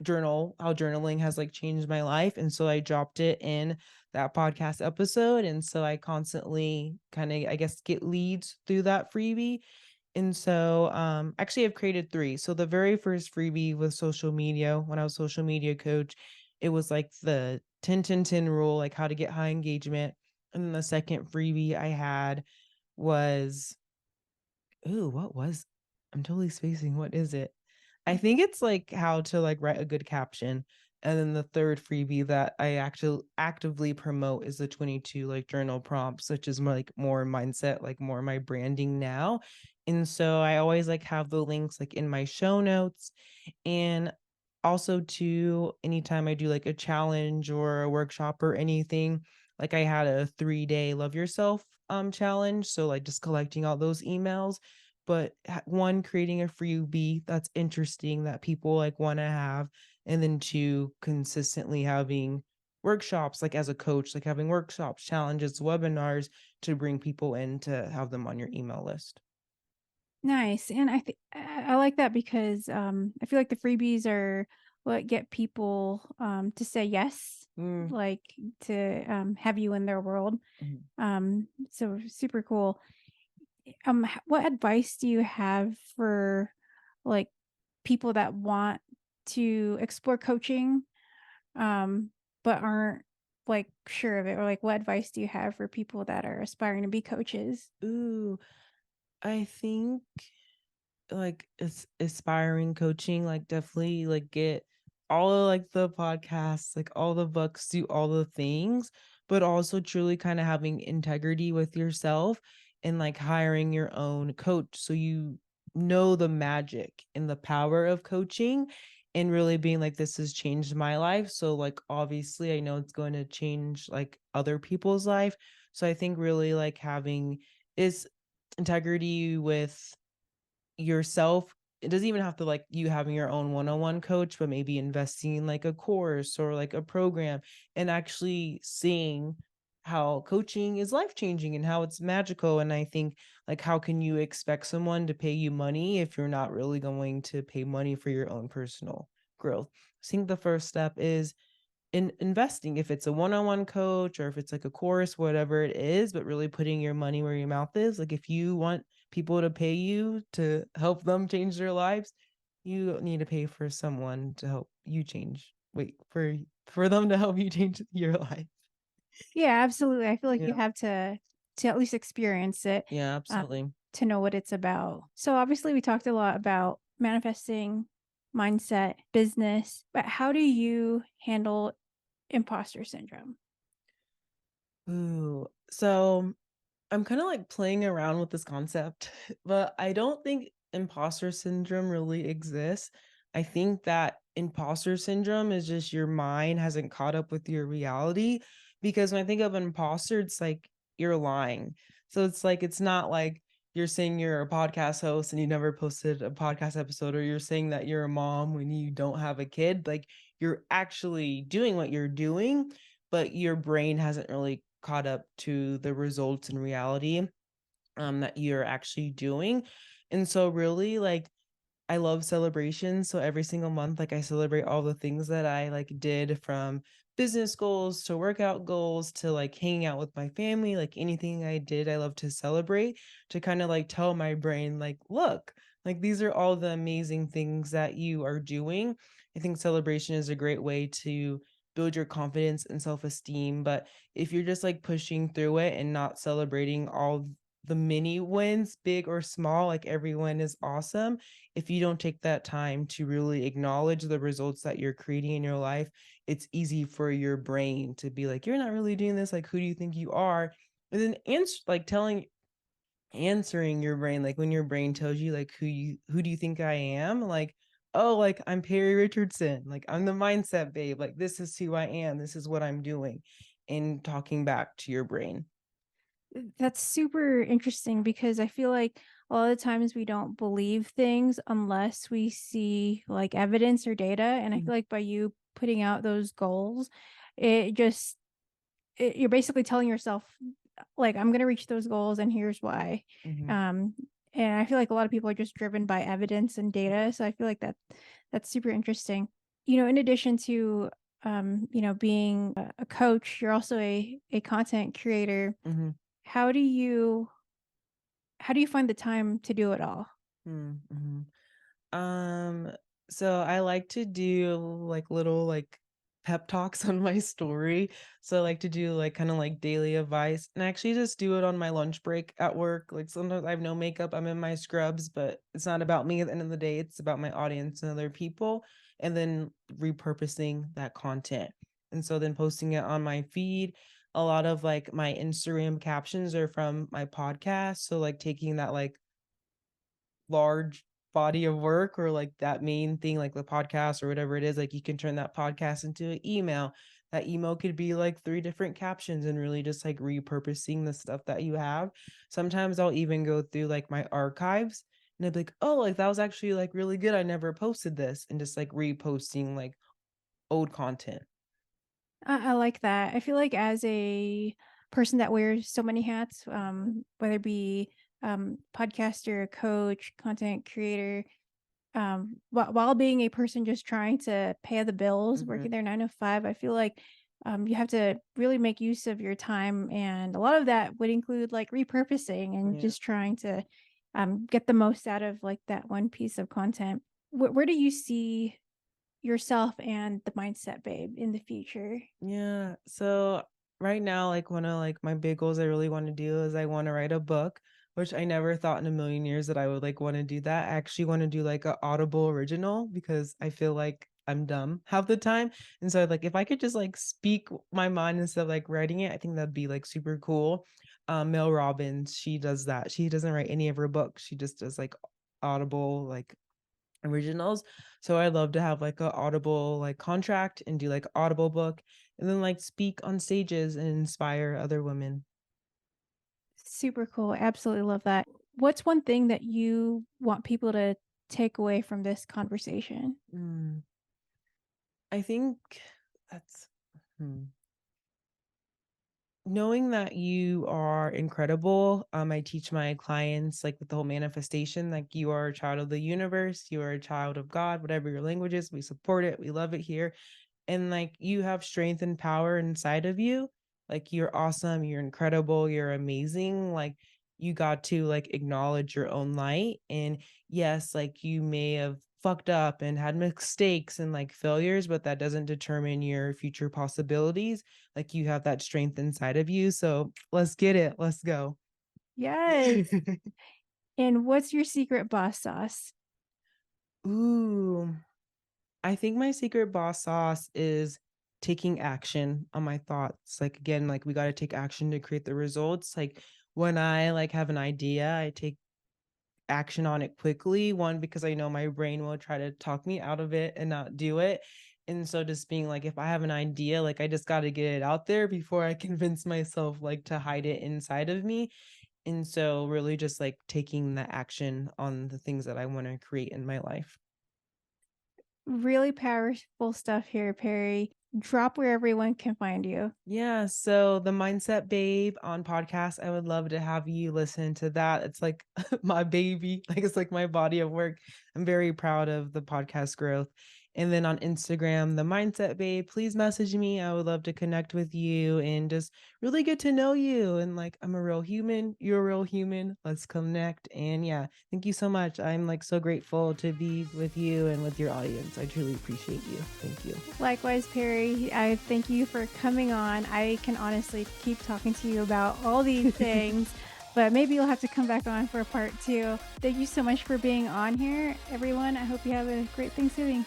how journaling has like changed my life. And so I dropped it in that podcast episode. And so I constantly kind of I guess get leads through that freebie. And so, actually, I've created 3. So the very first freebie was social media. When I was social media coach, it was like the 10-10-10 rule, like how to get high engagement. And then the second freebie I had was, ooh, what was I'm totally spacing. What is it? I think it's like how to like write a good caption. And then the third freebie that I actually actively promote is the 22 like journal prompts, which is more like more mindset, like more my branding now. And so I always like have the links like in my show notes. And also to anytime I do like a challenge or a workshop or anything, like I had a 3-day love yourself challenge. So like just collecting all those emails, but one, creating a freebie that's interesting that people like want to have, and then two, consistently having workshops, like as a coach, like having workshops, challenges, webinars to bring people in to have them on your email list. Nice. And I like that because I feel like the freebies are what get people to say yes, Mm, like to have you in their world. mhm. So super cool. What advice do you have for like people that want to explore coaching um but aren't like sure of it, or like what advice do you have for people that are aspiring to be coaches? Ooh, I think like aspiring coaching, like definitely like get all of like the podcasts, like all the books, do all the things, but also truly kind of having integrity with yourself and like hiring your own coach so you know the magic and the power of coaching and really being like, this has changed my life. So like obviously I know it's going to change like other people's life. So I think really like having is integrity with yourself. It doesn't even have to like you having your own one-on-one coach, but maybe investing in like a course or like a program and actually seeing how coaching is life changing and how it's magical. And I think like how can you expect someone to pay you money if you're not really going to pay money for your own personal growth? I think the first step is in investing, if it's a one-on-one coach or if it's like a course, whatever it is, but really putting your money where your mouth is. Like if you want people to pay you to help them change their lives, you need to pay for someone to help you change. Wait, for them to help you change your life. Yeah, absolutely. I feel like you Yeah. have to at least experience it Yeah, um, absolutely. to know what it's about. So obviously we talked a lot about manifesting, mindset, business, but how do you handle imposter syndrome? Ooh. So I'm kind of like playing around with this concept, but I don't think imposter syndrome really exists. I think that imposter syndrome is just your mind hasn't caught up with your reality. Because when I think of an imposter, it's like you're lying. So it's like, it's not like you're saying you're a podcast host and you never posted a podcast episode, or you're saying that you're a mom when you don't have a kid. Like you're actually doing what you're doing, but your brain hasn't really caught up to the results in reality that you're actually doing. And so really like I love celebrations. So every single month, like I celebrate all the things that I like did, from business goals to workout goals to like hanging out with my family, like anything I did, I love to celebrate, to kind of like tell my brain, like, look, like these are all the amazing things that you are doing. I think celebration is a great way to build your confidence and self-esteem. But if you're just like pushing through it and not celebrating all the mini wins, big or small, like every win is awesome, if you don't take that time to really acknowledge the results that you're creating in your life, it's easy for your brain to be like, you're not really doing this. Like, who do you think you are? And then answering your brain, like when your brain tells you like who do you think I am? Like, oh, like I'm Perry Richardson. Like I'm the mindset babe. Like this is who I am. This is what I'm doing. And talking back to your brain. That's super interesting because I feel like a lot of times we don't believe things unless we see like evidence or data. And I Mhm, feel like by you putting out those goals, it just you're basically telling yourself like I'm going to reach those goals and here's why. mhm, Um and I feel like a lot of people are just driven by evidence and data, so I feel like that's super interesting. In addition to being a coach, you're also a content creator. mhm, How do you how do you find the time to do it all? mhm, mhm. Um, so I like to do like little like pep talks on my story. So I like to do like kind of like daily advice, and I actually just do it on my lunch break at work. Like sometimes I have no makeup, I'm in my scrubs, but it's not about me at the end of the day. It's about my audience and other people, and then repurposing that content. And so then posting it on my feed. A lot of like my Instagram captions are from my podcast. So like taking that like large body of work or like that main thing, like the podcast or whatever it is, like you can turn that podcast into an email, that email could be like 3 different captions and really just like repurposing the stuff that you have. Sometimes I'll even go through like my archives and I'd be like, "Oh, like that was actually like really good. I never posted this," and just like reposting like old content. I like that. I feel like as a person that wears so many hats, whether it be podcaster, coach, content creator, while being a person just trying to pay the bills, Mhm. working their 9 to 5, I feel like you have to really make use of your time. And a lot of that would include like repurposing and Yeah. just trying to get the most out of like that one piece of content. Where do you see yourself and the mindset babe in the future? Yeah. So right now, like one of like my big goals I really want to do is I want to write a book, which I never thought in a million years that I would like want to do that. I actually want to do like a Audible original because I feel like I'm dumb half the time. And so like if I could just like speak my mind instead of like writing it, I think that'd be like super cool. Mel Robbins, she does that. She doesn't write any of her books. She just does like Audible like originals. So I'd love to have like a Audible like contract and do like Audible book and then like speak on stages and inspire other women. Super cool. Absolutely love that. What's one thing that you want people to take away from this conversation? Mm, I think that's hmm. Knowing that you are incredible. I teach my clients like with the whole manifestation, like you are a child of the universe, you are a child of God, whatever your language is, we support it, we love it here. And like you have strength and power inside of you. Like you're awesome, you're incredible, you're amazing. Like you got to like acknowledge your own light. And yes, like you may have fucked up and had mistakes and like failures, but that doesn't determine your future possibilities. Like you have that strength inside of you. So let's get it. Let's go. Yes. And what's your secret boss sauce? Ooh. I think my secret boss sauce is taking action on my thoughts. Like again, like we got to take action to create the results. Like when I like have an idea, I take action on it quickly. One, because I know my brain will try to talk me out of it and not do it. And so just being like, if I have an idea, like I just got to get it out there before I convince myself like to hide it inside of me. And so really just like taking the action on the things that I want to create in my life. Really powerful stuff here, Perry. Drop where everyone can find you. Yeah, so the Mindset Babe on podcast, I would love to have you listen to that. It's like my baby, like it's like my body of work. I'm very proud of the podcast growth. And then on Instagram, the Mindset Babe, please message me. I would love to connect with you and just really get to know you. And like, I'm a real human, you're a real human. Let's connect. And yeah, thank you so much. I'm like so grateful to be with you and with your audience. I truly appreciate you. Thank you. Likewise, Perry, I thank you for coming on. I can honestly keep talking to you about all these things, but maybe you'll have to come back on for a part 2. Thank you so much for being on here, everyone. I hope you have a great Thanksgiving.